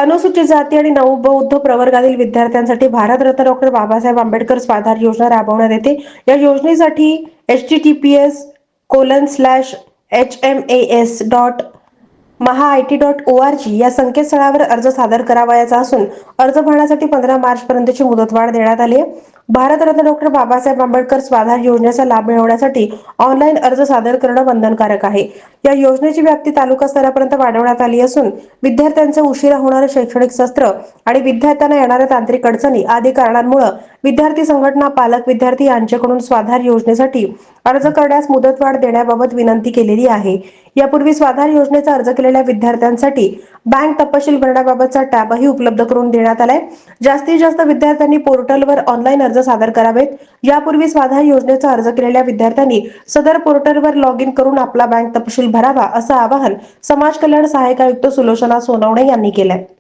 अनुसूचित जाती आणि नवबौद्ध प्रवर्गातील विद्यार्थ्यांसाठी भारतरत्न डॉक्टर बाबासाहेब आंबेडकर स्वाधार योजना राबवण्यात येते. या योजनेसाठी https://hmas.mahaIT.org या संकेतस्थळावर अर्ज सादर करावयाचा असून अर्ज भरण्यासाठी 15 मार्चपर्यंतची मुदतवाढ देण्यात आली आहे. भारतरत्न डॉक्टर बाबासाहेब आंबेडकर स्वाधार योजनेचा लाभ मिळवण्यासाठी ऑनलाईन अर्ज सादर करणं बंधनकारक आहे. या योजनेची व्याप्ती तालुका स्तरापर्यंत वाढवण्यात आली असून विद्यार्थ्यांचे उशिरा होणारे शैक्षणिक सत्र आणि विद्यार्थ्यांना येणाऱ्या तांत्रिक अडचणी आदी कारणांमुळे विद्यार्थी संघटना, पालक, विद्यार्थी यांच्याकडून स्वाधार योजनेसाठी अर्ज करण्यास मुदतवाढ देण्याबाबत विनंती केलेली आहे. यापूर्वी स्वाधार योजनेचा अर्ज केलेल्या विद्यार्थ्यांसाठी बँक तपशील भरण्याबाबतचा टॅबही उपलब्ध करून देण्यात आलाय. जास्तीत जास्त विद्यार्थ्यांनी पोर्टलवर ऑनलाईन अर्ज सादर करावेत. यापूर्वी स्वाधार योजनेचा अर्ज केलेल्या विद्यार्थ्यांनी सदर पोर्टलवर लॉग इन करून आपला बँक तपशील भरावा असं आवाहन समाज कल्याण सहाय्यक आयुक्त सुलोचना सोनवणे यांनी केलंय.